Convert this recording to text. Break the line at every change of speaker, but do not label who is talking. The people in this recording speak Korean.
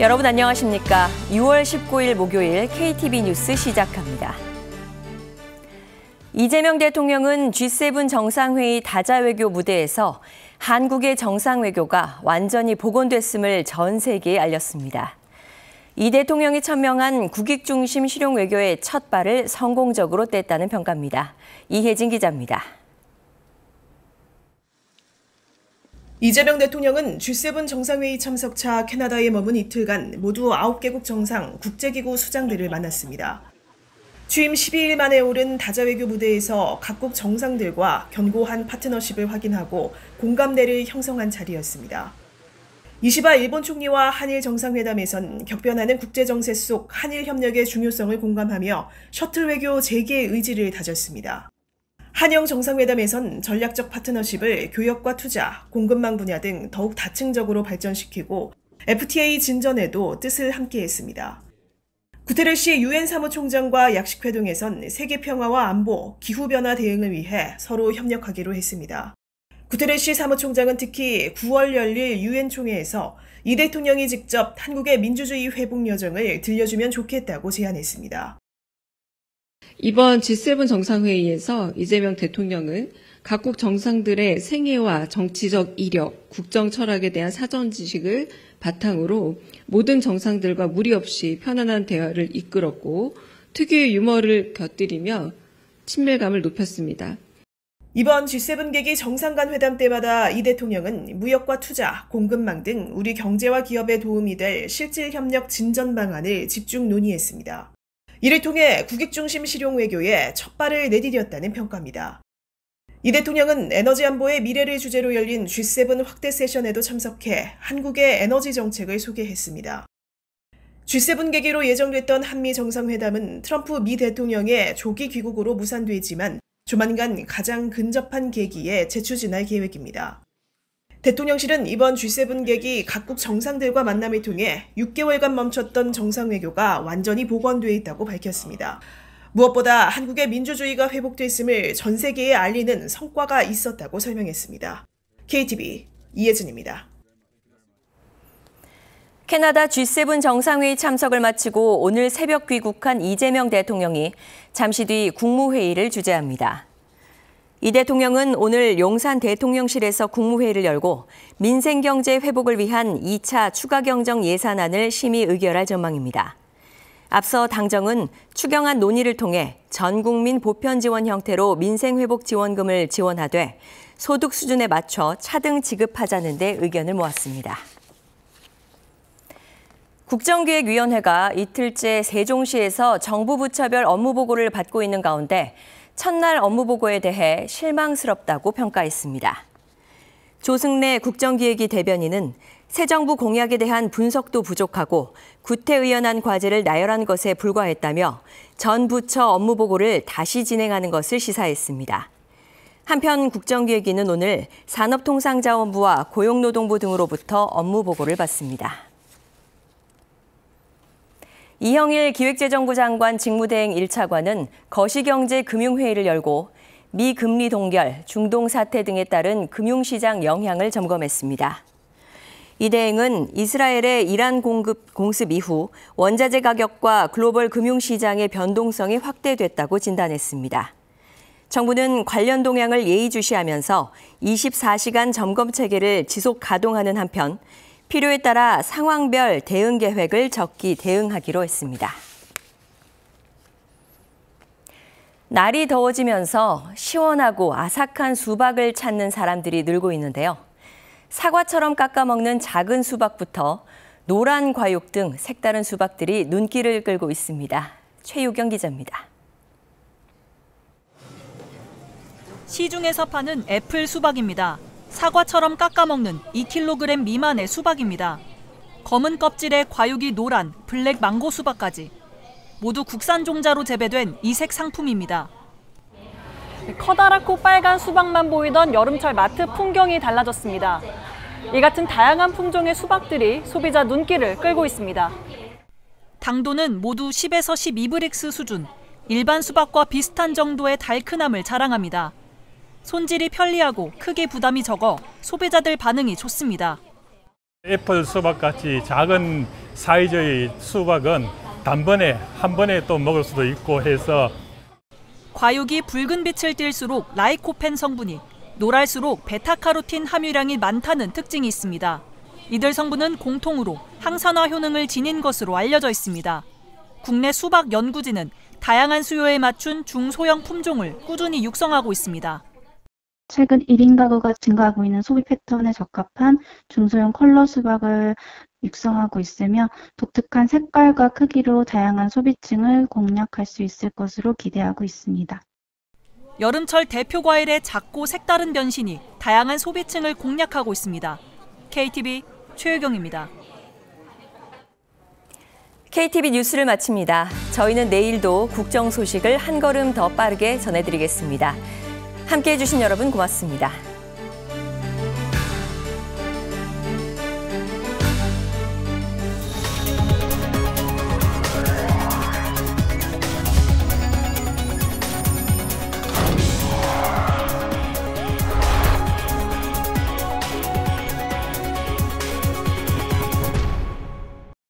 여러분 안녕하십니까? 6월 19일 목요일 KTV 뉴스 시작합니다. 이재명 대통령은 G7 정상회의 다자외교 무대에서 한국의 정상외교가 완전히 복원됐음을 전 세계에 알렸습니다. 이 대통령이 천명한 국익중심 실용외교의 첫 발을 성공적으로 뗐다는 평가입니다. 이혜진 기자입니다.
이재명 대통령은 G7 정상회의 참석차 캐나다에 머문 이틀간 모두 9개국 정상, 국제기구 수장들을 만났습니다. 취임 12일 만에 오른 다자외교 무대에서 각국 정상들과 견고한 파트너십을 확인하고 공감대를 형성한 자리였습니다. 이시바 일본 총리와 한일 정상회담에선 격변하는 국제정세 속 한일 협력의 중요성을 공감하며 셔틀 외교 재개의 의지를 다졌습니다. 한영 정상회담에선 전략적 파트너십을 교역과 투자, 공급망 분야 등 더욱 다층적으로 발전시키고 FTA 진전에도 뜻을 함께했습니다. 구테레스 유엔 사무총장과 약식회동에선 세계 평화와 안보, 기후변화 대응을 위해 서로 협력하기로 했습니다. 구테레스 사무총장은 특히 9월 열릴 유엔 총회에서 이 대통령이 직접 한국의 민주주의 회복 여정을 들려주면 좋겠다고 제안했습니다.
이번 G7 정상회의에서 이재명 대통령은 각국 정상들의 생애와 정치적 이력, 국정 철학에 대한 사전 지식을 바탕으로 모든 정상들과 무리 없이 편안한 대화를 이끌었고 특유의 유머를 곁들이며 친밀감을 높였습니다.
이번 G7 개기 정상 간 회담 때마다 이 대통령은 무역과 투자, 공급망 등 우리 경제와 기업에 도움이 될 실질 협력 진전 방안을 집중 논의했습니다. 이를 통해 국익중심 실용외교에 첫 발을 내디뎠다는 평가입니다. 이 대통령은 에너지 안보의 미래를 주제로 열린 G7 확대 세션에도 참석해 한국의 에너지 정책을 소개했습니다. G7 계기로 예정됐던 한미 정상회담은 트럼프 미 대통령의 조기 귀국으로 무산되지만 조만간 가장 근접한 계기에 재추진할 계획입니다. 대통령실은 이번 G7 계기 각국 정상들과 만남을 통해 6개월간 멈췄던 정상외교가 완전히 복원돼 있다고 밝혔습니다. 무엇보다 한국의 민주주의가 회복됐음을 전 세계에 알리는 성과가 있었다고 설명했습니다. KTV 이혜진입니다.
캐나다 G7 정상회의 참석을 마치고 오늘 새벽 귀국한 이재명 대통령이 잠시 뒤 국무회의를 주재합니다. 이 대통령은 오늘 용산 대통령실에서 국무회의를 열고 민생경제 회복을 위한 2차 추가경정 예산안을 심의 의결할 전망입니다. 앞서 당정은 추경안 논의를 통해 전 국민 보편 지원 형태로 민생회복지원금을 지원하되 소득 수준에 맞춰 차등 지급하자는 데 의견을 모았습니다. 국정기획위원회가 이틀째 세종시에서 정부 부처별 업무보고를 받고 있는 가운데 첫날 업무보고에 대해 실망스럽다고 평가했습니다. 조승래 국정기획위 대변인은 새 정부 공약에 대한 분석도 부족하고 구태의연한 과제를 나열한 것에 불과했다며 전 부처 업무보고를 다시 진행하는 것을 시사했습니다. 한편 국정기획위는 오늘 산업통상자원부와 고용노동부 등으로부터 업무보고를 받습니다. 이형일 기획재정부 장관 직무대행 1차관은 거시경제금융회의를 열고 미금리 동결, 중동 사태 등에 따른 금융시장 영향을 점검했습니다. 이 대행은 이스라엘의 이란 공습 이후 원자재 가격과 글로벌 금융시장의 변동성이 확대됐다고 진단했습니다. 정부는 관련 동향을 예의주시하면서 24시간 점검 체계를 지속 가동하는 한편 필요에 따라 상황별 대응 계획을 적기 대응하기로 했습니다. 날이 더워지면서 시원하고 아삭한 수박을 찾는 사람들이 늘고 있는데요. 사과처럼 깎아먹는 작은 수박부터 노란 과육 등 색다른 수박들이 눈길을 끌고 있습니다. 최유경 기자입니다.
시중에서 파는 애플 수박입니다. 사과처럼 깎아먹는 2kg 미만의 수박입니다. 검은 껍질에 과육이 노란 블랙 망고 수박까지 모두 국산 종자로 재배된 이색 상품입니다.
커다랗고 빨간 수박만 보이던 여름철 마트 풍경이 달라졌습니다. 이 같은 다양한 품종의 수박들이 소비자 눈길을 끌고 있습니다.
당도는 모두 10에서 12브릭스 수준, 일반 수박과 비슷한 정도의 달큰함을 자랑합니다. 손질이 편리하고 크기 부담이 적어 소비자들 반응이 좋습니다.
애플 수박같이 작은 사이즈의 수박은 단번에 한 번에 또 먹을 수도 있고 해서
과육이 붉은 빛을 띨수록 라이코펜 성분이, 노랄수록 베타카로틴 함유량이 많다는 특징이 있습니다. 이들 성분은 공통으로 항산화 효능을 지닌 것으로 알려져 있습니다. 국내 수박 연구진은 다양한 수요에 맞춘 중소형 품종을 꾸준히 육성하고 있습니다.
최근 1인 가구가 증가하고 있는 소비 패턴에 적합한 중소형 컬러 수박을 육성하고 있으며 독특한 색깔과 크기로 다양한 소비층을 공략할 수 있을 것으로 기대하고 있습니다.
여름철 대표 과일의 작고 색다른 변신이 다양한 소비층을 공략하고 있습니다. KTV 최유경입니다.
KTV 뉴스를 마칩니다. 저희는 내일도 국정 소식을 한 걸음 더 빠르게 전해드리겠습니다. 함께해 주신 여러분 고맙습니다.